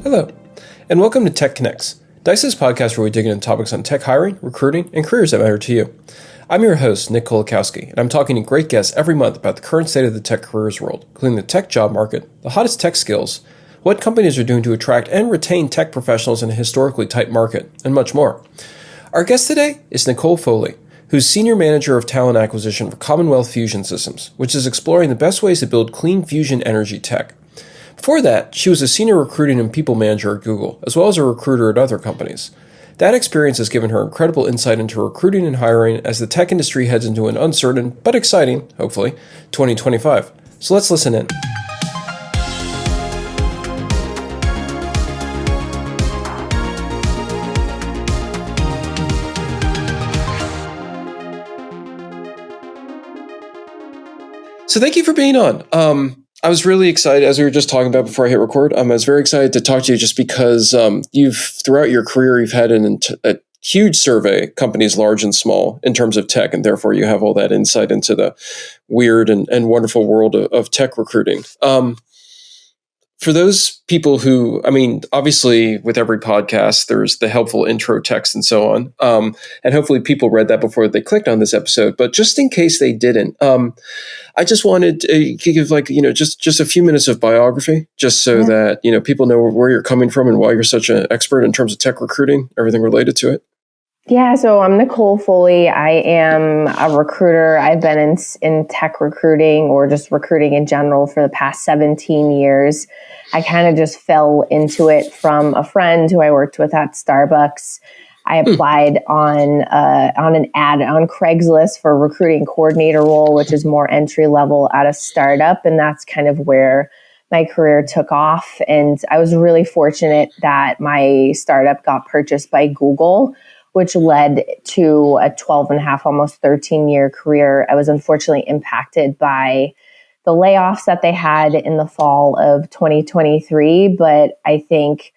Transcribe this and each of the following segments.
Hello, and welcome to Tech Connects, Dice's podcast where we dig into topics on tech hiring, recruiting, and careers that matter to you. I'm your host, Nichole Kolakowski, and I'm talking to great guests every month about the current state of the tech careers world, including the tech job market, the hottest tech skills, what companies are doing to attract and retain tech professionals in a historically tight market, and much more. Our guest today is Nichole Foley, who's Senior Manager of Talent Acquisition for Commonwealth Fusion Systems, which is exploring the best ways to build clean fusion energy tech. Before that, she was a senior recruiting and people manager at Google, as well as a recruiter at other companies. That experience has given her incredible insight into recruiting and hiring as the tech industry heads into an uncertain, but exciting, hopefully, 2025. So let's listen in. So thank you for being on. I was really excited, as we were just talking about before I hit record. I was very excited to talk to you just because throughout your career, you've had a huge survey, companies large and small, in terms of tech, and therefore you have all that insight into the weird and wonderful world of tech recruiting. For those people who, obviously with every podcast, there's the helpful intro text and so on. And hopefully people read that before they clicked on this episode. But just in case they didn't, I just wanted to give just a few minutes of biography, just so that, people know where you're coming from and why you're such an expert in terms of tech recruiting, everything related to it. Yeah, so I'm Nichole Foley. I am a recruiter. I've been in tech recruiting or just recruiting in general for the past 17 years. I kind of just fell into it from a friend who I worked with at Starbucks. I applied on an ad on Craigslist for a recruiting coordinator role, which is more entry level at a startup. And that's kind of where my career took off. And I was really fortunate that my startup got purchased by Google, which led to a 12 and a half, almost 13-year career. I was unfortunately impacted by the layoffs that they had in the fall of 2023. But I think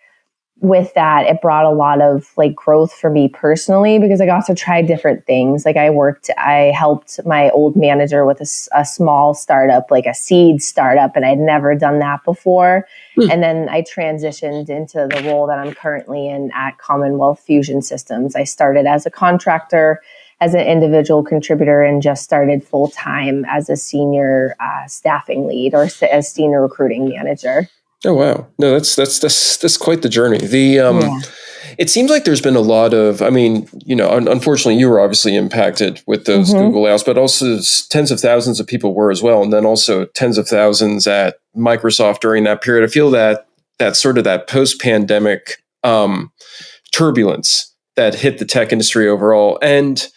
with that, it brought a lot of growth for me personally, because I got to try different things. I helped my old manager with a small startup, like a seed startup, and I'd never done that before. And then I transitioned into the role that I'm currently in at Commonwealth Fusion Systems. I started as a contractor, as an individual contributor, and just started full time as a senior staffing lead or as senior recruiting manager. Oh wow! No, that's quite the journey. It seems like there's been a lot of, unfortunately, you were obviously impacted with those Google layoffs, but also tens of thousands of people were as well, and then also tens of thousands at Microsoft during that period. I feel that sort of that post-pandemic turbulence that hit the tech industry overall, and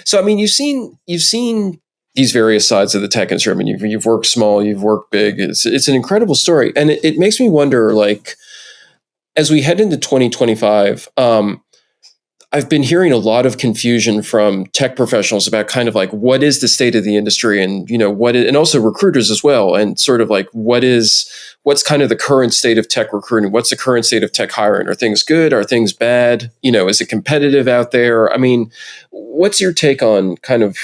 so you've seen these various sides of the tech industry. You've worked small, you've worked big. It's an incredible story. And it makes me wonder, as we head into 2025, I've been hearing a lot of confusion from tech professionals about kind of what is the state of the industry, and, and also recruiters as well. And sort of what's kind of the current state of tech recruiting? What's the current state of tech hiring? Are things good? Are things bad? Is it competitive out there? What's your take on kind of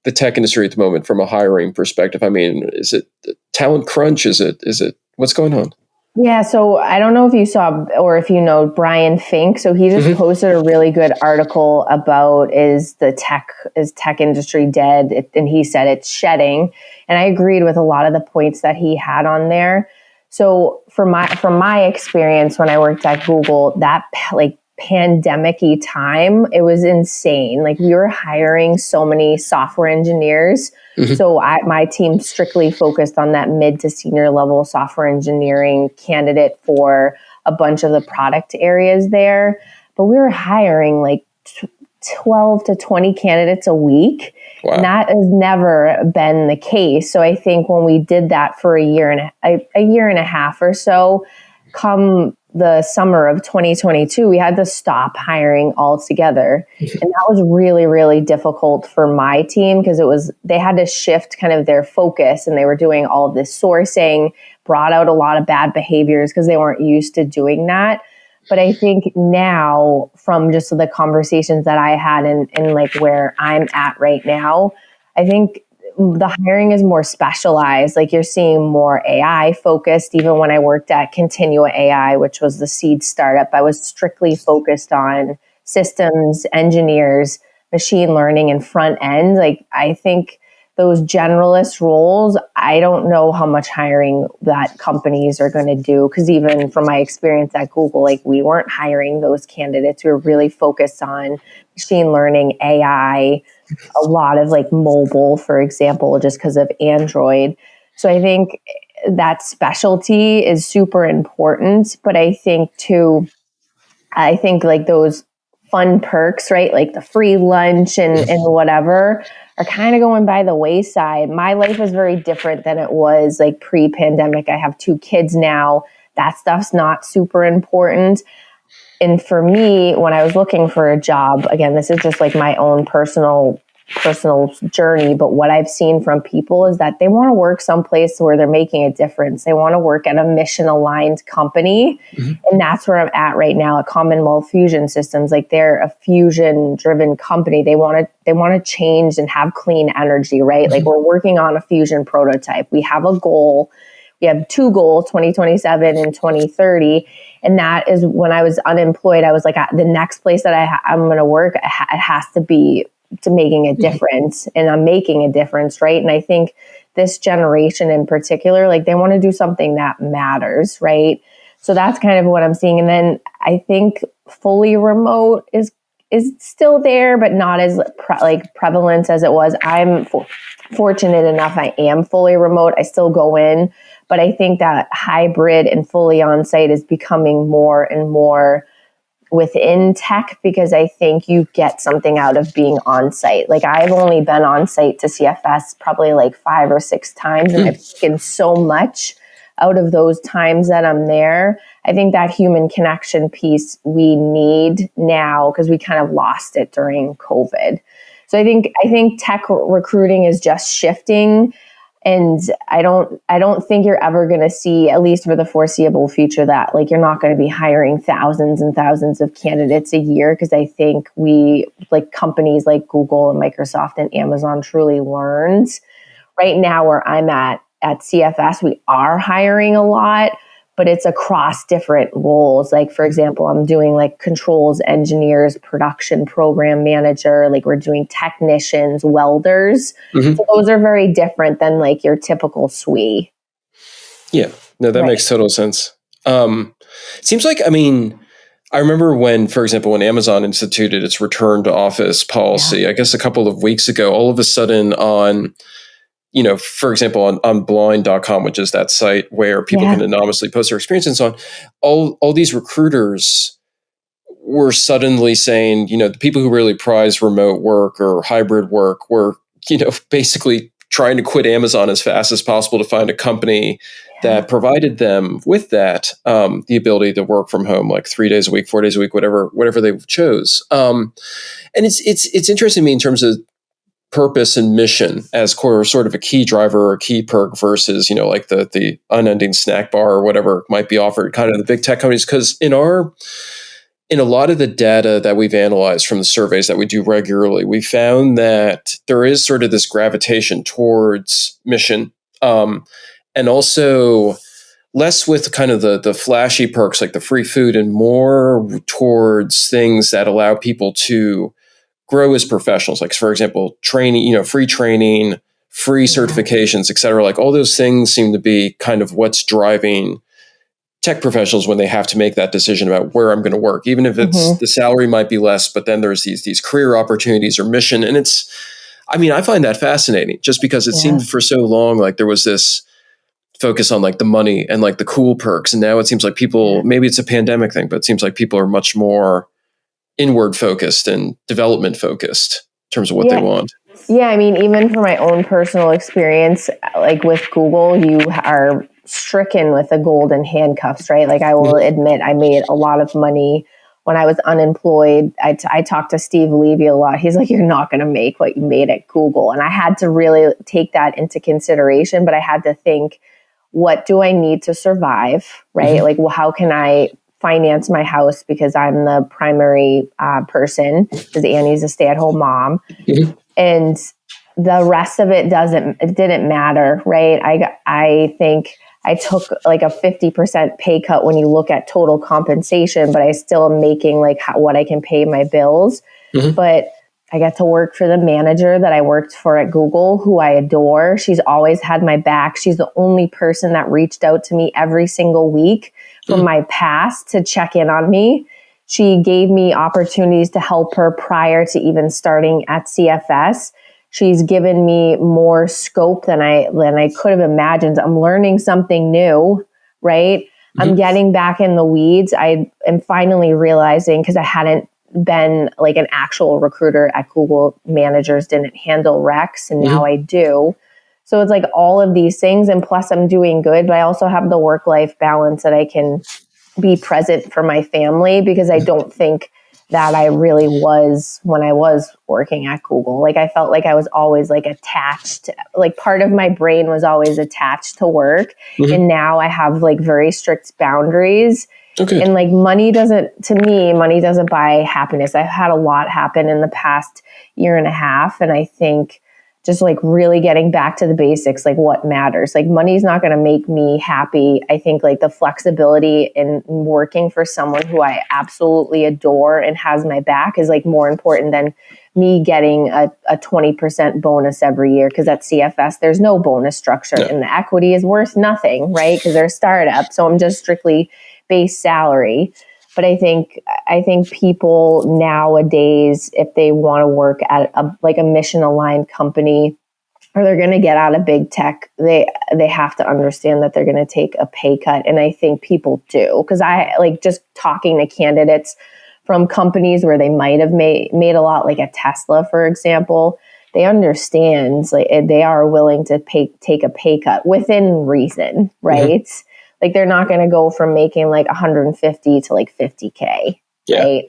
the tech industry at the moment from a hiring perspective? Is it talent crunch? Is it what's going on? Yeah, so I don't know if you saw or if you know Brian Fink. So he just posted a really good article about is tech industry dead? And he said it's shedding. And I agreed with a lot of the points that he had on there. So from my experience when I worked at Google, that pandemic-y time, it was insane. We were hiring so many software engineers. So my team strictly focused on that mid to senior level software engineering candidate for a bunch of the product areas there. But we were hiring 12 to 20 candidates a week. Wow. And that has never been the case. So I think when we did that for a year and a half or so, come the summer of 2022, we had to stop hiring altogether. And that was really, really difficult for my team because they had to shift kind of their focus, and they were doing all of this sourcing, brought out a lot of bad behaviors because they weren't used to doing that. But I think now, from just the conversations that I had and where I'm at right now, I think the hiring is more specialized. Like you're seeing more AI focused. Even when I worked at Continua AI, which was the seed startup, I was strictly focused on systems, engineers, machine learning, and front end. Like I think those generalist roles, I don't know how much hiring that companies are going to do. Because even from my experience at Google, like we weren't hiring those candidates. We were really focused on machine learning, AI, a lot of like mobile, for example, just because of Android. So I think that specialty is super important. But I think like those fun perks, right? Like the free lunch and whatever are kind of going by the wayside. My life is very different than it was like pre-pandemic. I have 2 kids now. That stuff's not super important. And for me, when I was looking for a job, again, this is just like my own personal journey, but what I've seen from people is that they want to work someplace where they're making a difference. They want to work at a mission aligned company. And that's where I'm at right now at Commonwealth Fusion Systems. Like they're a fusion driven company. They want to change and have clean energy, right? Like we're working on a fusion prototype. We have a goal. We have 2 goals, 2027 and 2030. And that is when I was unemployed, I was like, the next place that I'm going to work, it has to be to making a difference, and I'm making a difference, right? And I think this generation in particular, like they want to do something that matters, right? So that's kind of what I'm seeing. And then I think fully remote is still there, but not as prevalent as it was. I'm fortunate enough, I am fully remote. I still go in, but I think that hybrid and fully on-site is becoming more and more within tech, because I think you get something out of being on site. Like I've only been on site to CFS probably like 5 or 6 times, and I've taken so much out of those times that I'm there. I think that human connection piece we need now, because we kind of lost it during COVID. So I think tech recruiting is just shifting. And I don't think you're ever going to see, at least for the foreseeable future, that like you're not going to be hiring thousands and thousands of candidates a year. Because I think companies like Google and Microsoft and Amazon truly learned. Right now where I'm at CFS, we are hiring a lot, but it's across different roles. Like, for example, I'm doing like controls engineers, production program manager, like we're doing technicians, welders. So those are very different than like your typical SWE. Yeah, no, that makes total sense. It seems like, I remember when, for example, when Amazon instituted its return to office policy, I guess a couple of weeks ago, all of a sudden on, for example, on blind.com, which is that site where people can anonymously post their experiences on, all these recruiters were suddenly saying, the people who really prize remote work or hybrid work were, basically trying to quit Amazon as fast as possible to find a company that provided them with that, the ability to work from home, like 3 days a week, 4 days a week, whatever they chose. And it's interesting to me in terms of purpose and mission as core, sort of a key driver or key perk versus, like the unending snack bar or whatever might be offered kind of the big tech companies. Because in a lot of the data that we've analyzed from the surveys that we do regularly, we found that there is sort of this gravitation towards mission, and also less with kind of the flashy perks like the free food, and more towards things that allow people to grow as professionals. Like, for example, training, free training, free certifications, et cetera. Like all those things seem to be kind of what's driving tech professionals when they have to make that decision about where I'm going to work, even if it's the salary might be less, but then there's these career opportunities or mission. And I find that fascinating just because it seemed for so long like there was this focus on like the money and like the cool perks. And now it seems like people, maybe it's a pandemic thing, but it seems like people are much more inward focused and development focused in terms of what they want. Yeah. Even for my own personal experience, like with Google, you are stricken with the golden handcuffs, right? Like I will admit I made a lot of money when I was unemployed. I talked to Steve Levy a lot. He's like, you're not going to make what you made at Google. And I had to really take that into consideration, but I had to think, what do I need to survive, right? Like, well, how can I finance my house, because I'm the primary person, because Annie's a stay-at-home mom. And the rest of it didn't matter, right? I think I took like a 50% pay cut when you look at total compensation, but I still am making like what I can pay my bills. Mm-hmm. But I get to work for the manager that I worked for at Google, who I adore. She's always had my back. She's the only person that reached out to me every single week from my past to check in on me. She gave me opportunities to help her prior to even starting at CFS. She's given me more scope than I could have imagined. I'm learning something new, right? Mm-hmm. I'm getting back in the weeds. I am finally realizing, because I hadn't been like an actual recruiter at Google, managers didn't handle recs, and now I do. So it's like all of these things, and plus I'm doing good, but I also have the work-life balance that I can be present for my family, because I don't think that I really was when I was working at Google. Like I felt like I was always like attached, like part of my brain was always attached to work. Mm-hmm. And now I have like very strict boundaries. Okay. And like money doesn't buy happiness. I've had a lot happen in the past year and a half. And I think just like really getting back to the basics, like what matters. Like money's not going to make me happy. I think like the flexibility in working for someone who I absolutely adore and has my back is like more important than me getting a 20% bonus every year. Because at CFS, there's no bonus structure and the equity is worth nothing, right? Because they're a startup. So I'm just strictly base salary. But I think people nowadays, if they want to work at a mission aligned company, or they're going to get out of big tech, they have to understand that they're going to take a pay cut. And I think people do, because I like just talking to candidates from companies where they might have made a lot, like a Tesla, for example. They understand, like they are willing to take a pay cut within reason, right? Mm-hmm. Like they're not going to go from making like 150 to like 50K, right?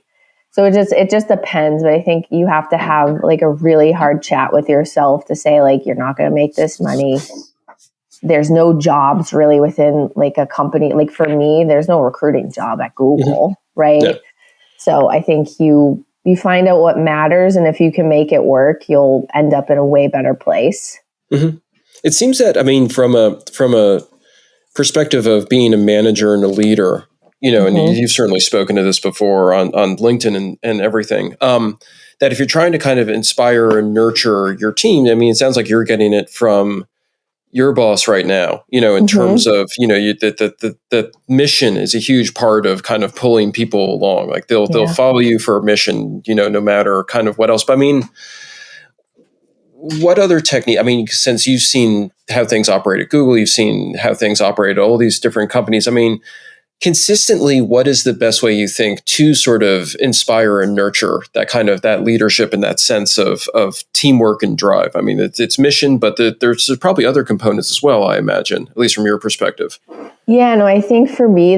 So it just depends. But I think you have to have like a really hard chat with yourself to say like, you're not going to make this money. There's no jobs really within like a company. Like for me, there's no recruiting job at Google, right? Yeah. So I think you find out what matters. And if you can make it work, you'll end up in a way better place. Mm-hmm. It seems that, I mean, from a perspective of being a manager and a leader, and you've certainly spoken to this before on LinkedIn and everything, that if you're trying to kind of inspire and nurture your team, I mean, it sounds like you're getting it from your boss right now, in terms of, the mission is a huge part of kind of pulling people along. Like they'll follow you for a mission, no matter kind of what else. But I mean, what other technique? I mean, since you've seen how things operate at Google, you've seen how things operate at all these different companies. I mean, consistently, what is the best way you think to sort of inspire and nurture that kind of that leadership and that sense of teamwork and drive? I mean, it's mission, but there's probably other components as well, I imagine, at least from your perspective. Yeah, no, I think for me,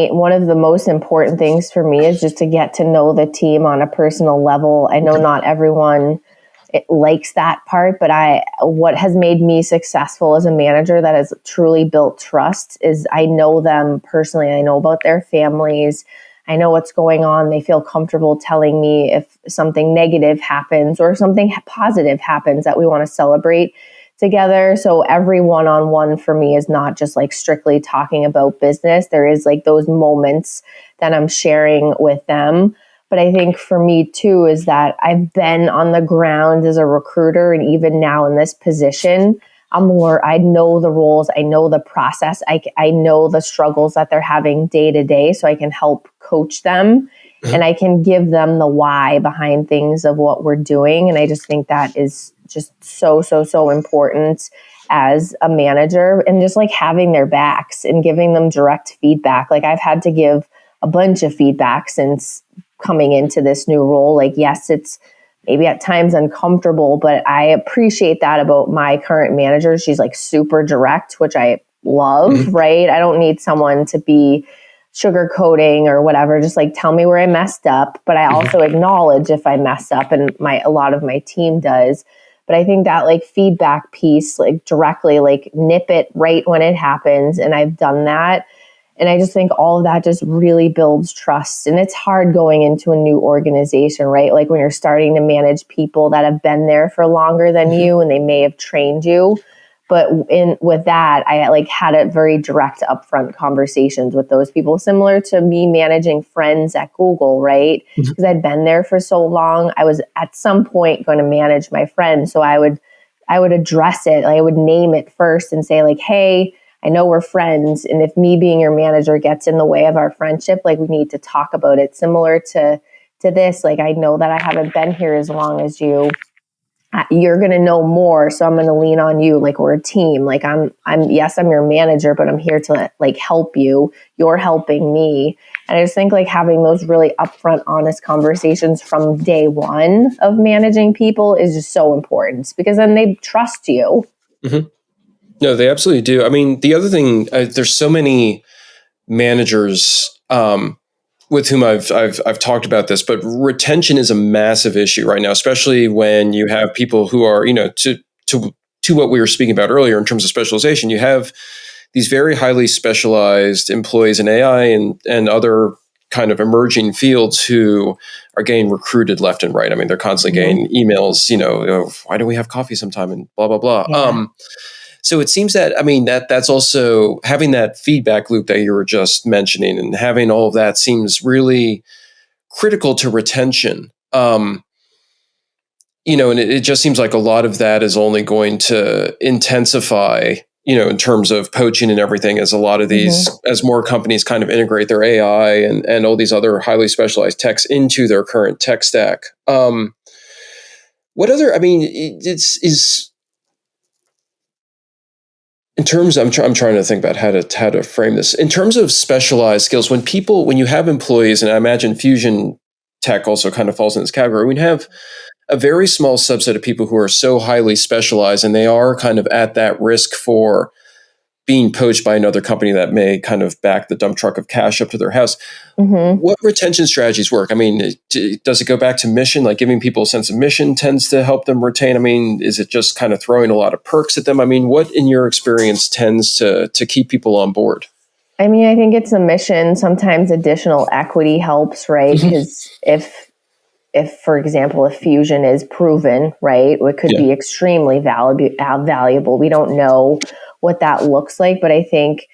one of the most important things for me is just to get to know the team on a personal level. I know not everyone likes that part, but what has made me successful as a manager that has truly built trust is I know them personally. I know about their families. I know what's going on. They feel comfortable telling me if something negative happens or something positive happens that we want to celebrate together. So every one-on-one for me is not just like strictly talking about business. There is like those moments that I'm sharing with them. But I think for me too is that I've been on the ground as a recruiter, and even now in this position, I know the roles, I know the process, I know the struggles that they're having day to day, so I can help coach them and I can give them the why behind things of what we're doing. And I just think that is just so important as a manager, and just like having their backs and giving them direct feedback. Like I've had to give a bunch of feedback since coming into this new role. Like, yes, it's maybe at times uncomfortable, but I appreciate that about my current manager. She's like super direct, which I love, right? I don't need someone to be sugarcoating or whatever. Just like tell me where I messed up, but I also acknowledge if I mess up, and a lot of my team does. But I think that like feedback piece, like directly, like nip it right when it happens. And I've done that. And I just think all of that just really builds trust. And it's hard going into a new organization, right? Like when you're starting to manage people that have been there for longer than you and they may have trained you. But with that, I like had a very direct upfront conversations with those people, similar to me managing friends at Google, right? Because I'd been there for so long. I was at some point going to manage my friends. So I would address it. I would name it first and say like, hey, I know we're friends. And if me being your manager gets in the way of our friendship, like we need to talk about it. Similar to this, like I know that I haven't been here as long as you. You're going to know more. So I'm going to lean on you. Like we're a team. Like I'm your manager, but I'm here to like help you. You're helping me. And I just think like having those really upfront, honest conversations from day one of managing people is just so important because then they trust you. Mm-hmm. No, they absolutely do. I mean, the other thing, there's so many managers, with whom I've talked about this, but retention is a massive issue right now, especially when you have people who are, to what we were speaking about earlier in terms of specialization. You have these very highly specialized employees in AI and other kind of emerging fields who are getting recruited left and right. I mean, they're constantly getting emails, why don't we have coffee sometime and blah, blah, blah. Yeah. So it seems that, I mean, that's also having that feedback loop that you were just mentioning and having all of that seems really critical to retention. And it just seems like a lot of that is only going to intensify, in terms of poaching and everything, as a lot of these, as more companies kind of integrate their AI and all these other highly specialized techs into their current tech stack. What other, I mean, in terms, I'm trying to think about how to frame this. In terms of specialized skills, when you have employees, and I imagine Fusion Tech also kind of falls in this category, we have a very small subset of people who are so highly specialized, and they are kind of at that risk for being poached by another company that may kind of back the dump truck of cash up to their house. What retention strategies work? I mean, does it go back to mission? Like giving people a sense of mission tends to help them retain? I mean, is it just kind of throwing a lot of perks at them? I mean, what in your experience tends to keep people on board? I mean, I think it's a mission. Sometimes additional equity helps, right? Because if, for example, if Fusion is proven, right, it could be extremely valuable. We don't know what that looks like, but I think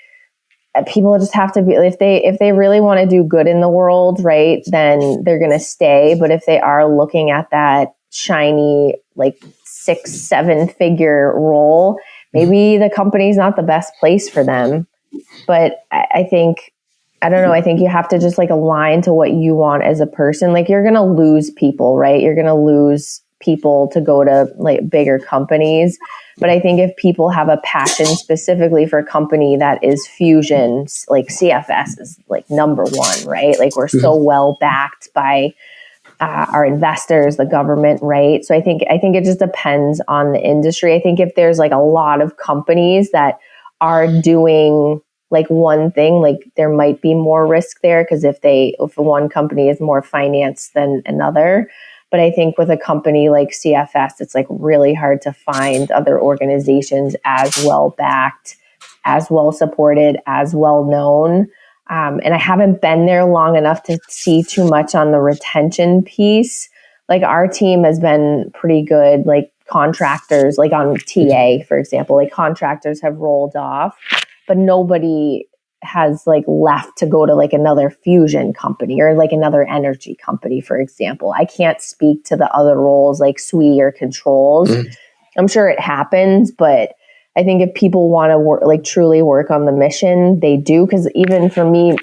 people just have to be, if they really want to do good in the world, right, then they're going to stay. But if they are looking at that shiny, like 6-7 figure role, maybe the company's not the best place for them. But I think you have to just like align to what you want as a person. Like you're going to lose people, right? You're going to lose people to go to like bigger companies. But I think if people have a passion specifically for a company that is Fusion, like CFS is like number one, right? Like we're so well backed by our investors, the government, right? So I think it just depends on the industry. I think if there's like a lot of companies that are doing like one thing, like there might be more risk there because if one company is more finance than another. But I think with a company like CFS, it's like really hard to find other organizations as well backed, as well supported, as well known. And I haven't been there long enough to see too much on the retention piece. Like our team has been pretty good, like contractors, like on TA, for example, like contractors have rolled off, but nobody has like left to go to like another fusion company or like another energy company, for example. I can't speak to the other roles like SWE or controls. I'm sure it happens, but I think if people want to work, like truly work on the mission, they do. Because even for me,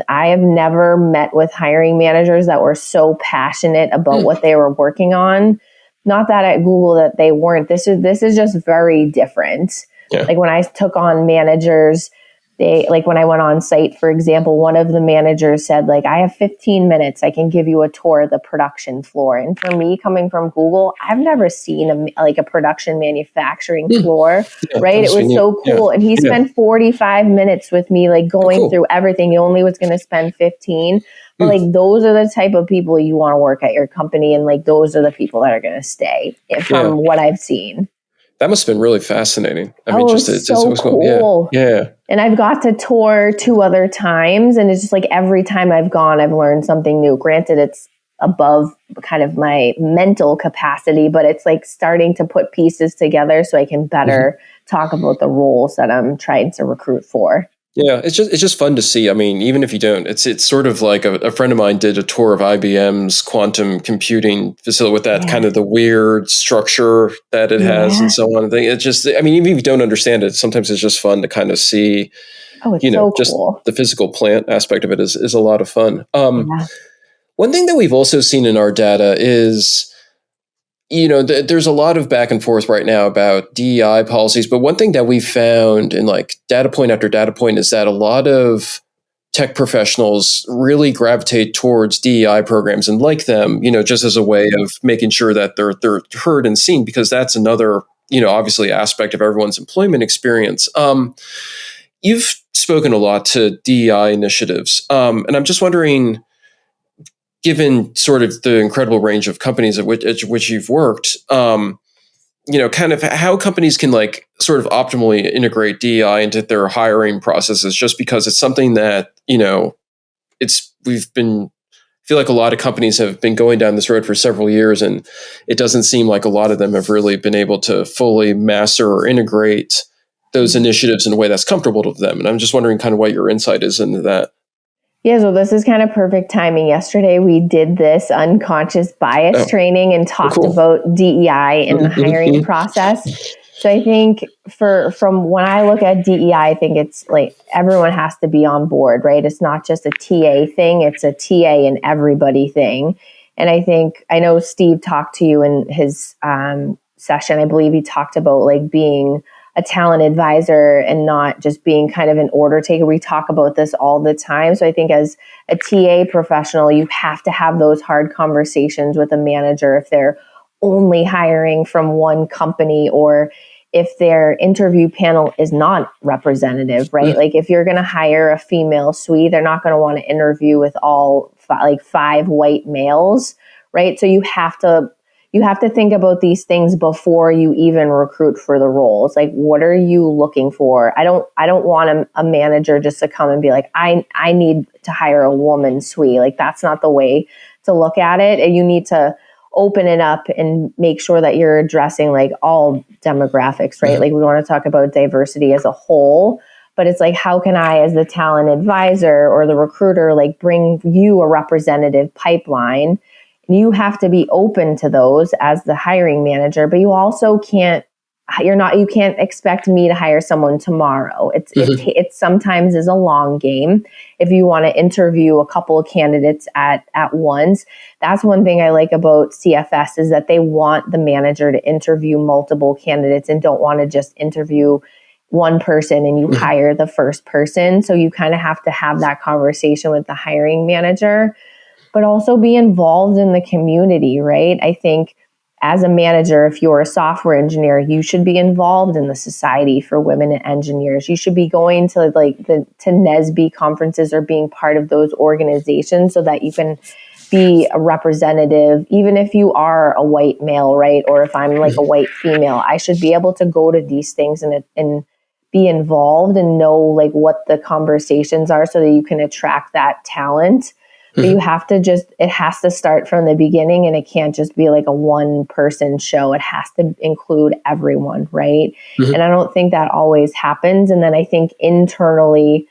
I have never met with hiring managers that were so passionate about what they were working on. Not that at Google that they weren't. This is just very different. Yeah. Like when I took on managers, when I went on site, for example, one of the managers said, like, I have 15 minutes. I can give you a tour of the production floor. And for me, coming from Google, I've never seen a production manufacturing floor, right? It was so cool. Yeah. And he spent 45 minutes with me, like going through everything. He only was going to spend 15. But like, those are the type of people you want to work at your company. And like, those are the people that are going to stay from what I've seen. That must have been really fascinating. I mean, It's so cool. Yeah. And I've got to tour 2 other times, and it's just like every time I've gone, I've learned something new. Granted, it's above kind of my mental capacity, but it's like starting to put pieces together so I can better talk about the roles that I'm trying to recruit for. Yeah, it's just fun to see. I mean, even if you don't, it's sort of like a friend of mine did a tour of IBM's quantum computing facility with that kind of the weird structure that it has and so on. It's just, I mean, even if you don't understand it, sometimes it's just fun to kind of see, just cool. the physical plant aspect of it is a lot of fun. One thing that we've also seen in our data is, there's a lot of back and forth right now about DEI policies, but one thing that we found in like data point after data point is that a lot of tech professionals really gravitate towards DEI programs and like them, just as a way of making sure that they're heard and seen, because that's another, obviously aspect of everyone's employment experience. You've spoken a lot to DEI initiatives, and I'm just wondering, given sort of the incredible range of companies at which you've worked, kind of how companies can like sort of optimally integrate DEI into their hiring processes, just because it's something that, I feel like a lot of companies have been going down this road for several years, and it doesn't seem like a lot of them have really been able to fully master or integrate those initiatives in a way that's comfortable to them. And I'm just wondering kind of what your insight is into that. Yeah, so this is kind of perfect timing. Yesterday, we did this unconscious bias training and talked about DEI in the hiring process. So I think from when I look at DEI, I think it's like everyone has to be on board, right? It's not just a TA thing, it's a TA and everybody thing. And I know Steve talked to you in his session. I believe he talked about like being a talent advisor and not just being kind of an order taker. We talk about this all the time. So I think as a TA professional, you have to have those hard conversations with a manager if they're only hiring from one company, or if their interview panel is not representative, right? Like if you're going to hire a female SWE, they're not going to want to interview with all 5 white males, right? So you have to think about these things before you even recruit for the roles. Like, what are you looking for? I don't want a manager just to come and be like, I need to hire a woman SWE. Like, that's not the way to look at it. And you need to open it up and make sure that you're addressing like all demographics, right? Like we want to talk about diversity as a whole, but it's like, how can I, as the talent advisor or the recruiter, like bring you a representative pipeline? You have to be open to those as the hiring manager, but you also can't expect me to hire someone tomorrow. It sometimes is a long game. If you want to interview a couple of candidates at once, that's one thing I like about CFS is that they want the manager to interview multiple candidates and don't want to just interview one person and you hire the first person. So you kind of have to have that conversation with the hiring manager, but also be involved in the community, right? I think as a manager, if you're a software engineer, you should be involved in the Society for Women Engineers. You should be going to to NSBE conferences or being part of those organizations so that you can be a representative, even if you are a white male, right? Or if I'm like a white female, I should be able to go to these things and be involved and know like what the conversations are so that you can attract that talent. But you have to it has to start from the beginning, and it can't just be like a one person show. It has to include everyone, right? And I don't think that always happens. And then I think internally,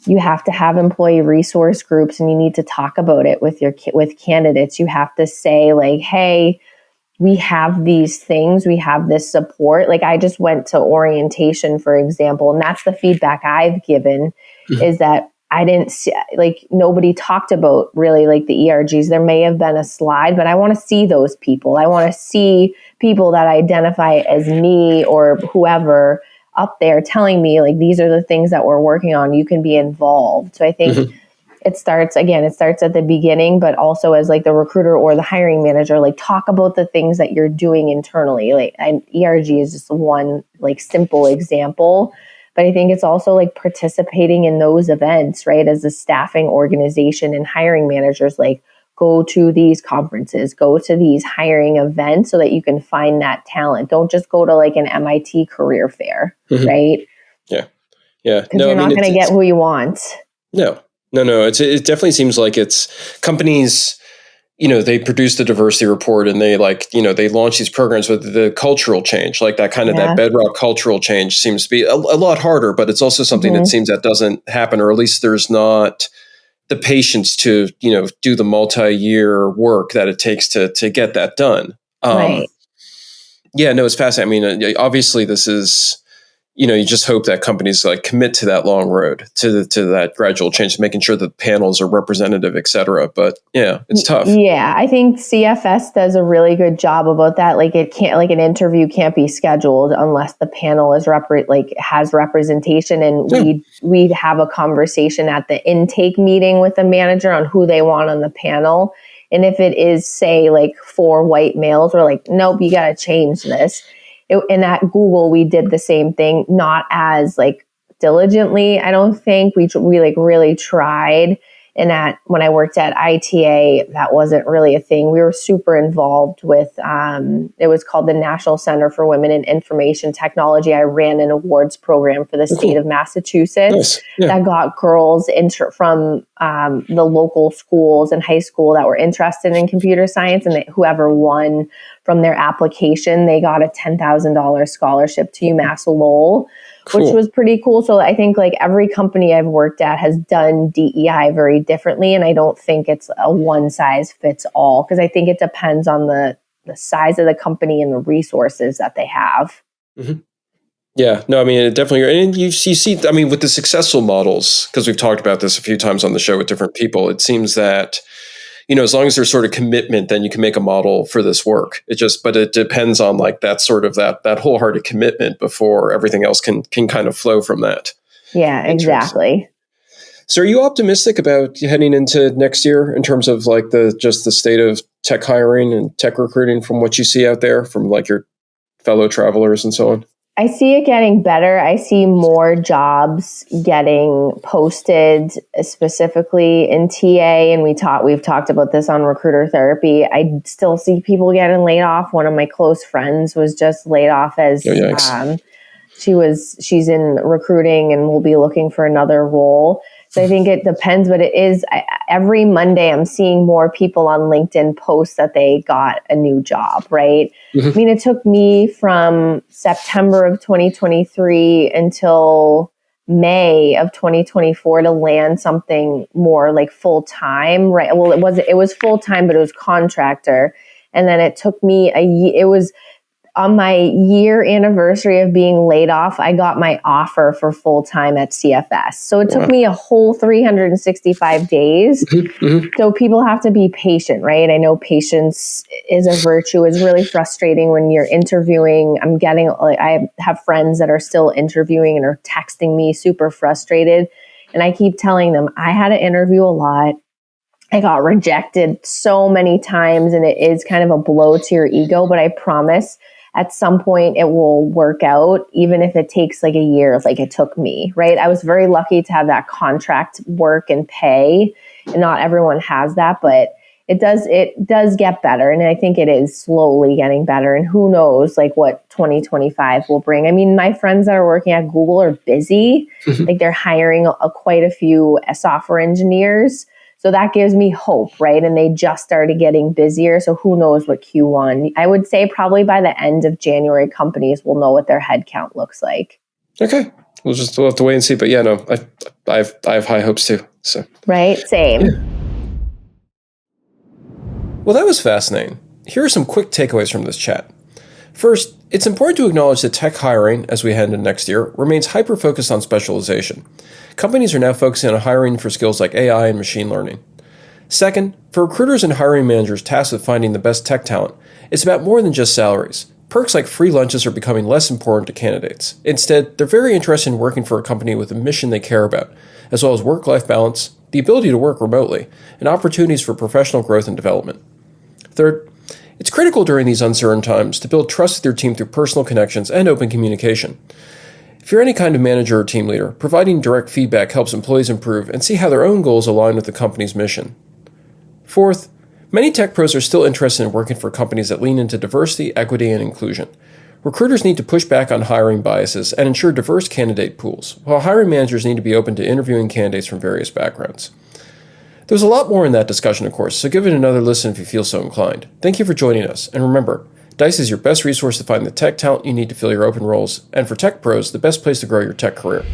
you have to have employee resource groups, and you need to talk about it with candidates. You have to say like, hey, we have these things, we have this support. Like I just went to orientation, for example, and that's the feedback I've given is that I didn't see, like nobody talked about really like the ERGs. There may have been a slide, but I want to see those people. I want to see people that identify as me or whoever up there telling me like, these are the things that we're working on. You can be involved. So I think it starts at the beginning, but also as like the recruiter or the hiring manager, like talk about the things that you're doing internally. Like ERG is just one like simple example. But I think it's also like participating in those events, right? As a staffing organization and hiring managers, like go to these conferences, go to these hiring events so that you can find that talent. Don't just go to like an MIT career fair, right? Yeah. Yeah. Because you're not going to get who you want. No. It definitely seems like it's companies, they produce the diversity report and they they launch these programs, with the cultural change, like that kind of that bedrock cultural change seems to be a lot harder, but it's also something that seems that doesn't happen, or at least there's not the patience to, do the multi-year work that it takes to get that done. Right. Yeah, no, it's fascinating. I mean, obviously this is, you just hope that companies like commit to that long road, to that gradual change, making sure that panels are representative, et cetera. But yeah, it's tough. Yeah, I think CFS does a really good job about that. Like it can't, like an interview can't be scheduled unless the panel is has representation, and we'd have a conversation at the intake meeting with the manager on who they want on the panel. And if it is, say, like 4 white males, we're like, nope, you got to change this. And at Google, we did the same thing, not as like diligently. I don't think we like really tried. And when I worked at ITA, that wasn't really a thing. We were super involved with, it was called the National Center for Women in Information Technology. I ran an awards program for the state of Massachusetts that got girls from the local schools and high school that were interested in computer science, and whoever won from their application, they got a $10,000 scholarship to UMass Lowell. Which was pretty cool. So I think like every company I've worked at has done DEI very differently. And I don't think it's a one size fits all, because I think it depends on the size of the company and the resources that they have. Mm-hmm. Yeah, no, I mean, it definitely, and you see, I mean, with the successful models, because we've talked about this a few times on the show with different people, it seems that, as long as there's sort of commitment, then you can make a model for this work. But it depends on like that sort of that wholehearted commitment before everything else can kind of flow from that. Yeah, exactly. So are you optimistic about heading into next year in terms of like the state of tech hiring and tech recruiting from what you see out there from like your fellow travelers and so on? I see it getting better. I see more jobs getting posted, specifically in TA. And we've talked about this on Recruiter Therapy. I still see people getting laid off. One of my close friends was just laid off as she's in recruiting and will be looking for another role. So I think it depends, but it is every Monday I'm seeing more people on LinkedIn post that they got a new job, right? Mm-hmm. I mean, it took me from September of 2023 until May of 2024 to land something more like full time, right? Well, it was full time, but it was contractor. And then it took me it was on my year anniversary of being laid off, I got my offer for full time at CFS. So it took me a whole 365 days. Mm-hmm. So people have to be patient, right? I know patience is a virtue. It's really frustrating when you're interviewing. I have friends that are still interviewing and are texting me super frustrated. And I keep telling them, I had to interview a lot. I got rejected so many times, and it is kind of a blow to your ego, but I promise at some point it will work out, even if it takes like a year, like it took me, right? I was very lucky to have that contract work and pay, and not everyone has that, but it does get better. And I think it is slowly getting better, and who knows like what 2025 will bring. I mean, my friends that are working at Google are busy. Like they're hiring quite a few software engineers. So that gives me hope, right? And they just started getting busier. So who knows what Q1, I would say probably by the end of January, companies will know what their headcount looks like. Okay. We'll have to wait and see. But yeah, no, I have high hopes too. So right. Same. Yeah. Well, that was fascinating. Here are some quick takeaways from this chat. First, it's important to acknowledge that tech hiring, as we head into next year, remains hyper-focused on specialization. Companies are now focusing on hiring for skills like AI and machine learning. Second, for recruiters and hiring managers tasked with finding the best tech talent, it's about more than just salaries. Perks like free lunches are becoming less important to candidates. Instead, they're very interested in working for a company with a mission they care about, as well as work-life balance, the ability to work remotely, and opportunities for professional growth and development. Third, it's critical during these uncertain times to build trust with your team through personal connections and open communication. If you're any kind of manager or team leader, providing direct feedback helps employees improve and see how their own goals align with the company's mission. Fourth, Many tech pros are still interested in working for companies that lean into diversity, equity, and inclusion. Recruiters need to push back on hiring biases and ensure diverse candidate pools, while hiring managers need to be open to interviewing candidates from various backgrounds. There's a lot more in that discussion, of course, so give it another listen if you feel so inclined. Thank you for joining us, and remember, Dice is your best resource to find the tech talent you need to fill your open roles, and for tech pros, the best place to grow your tech career.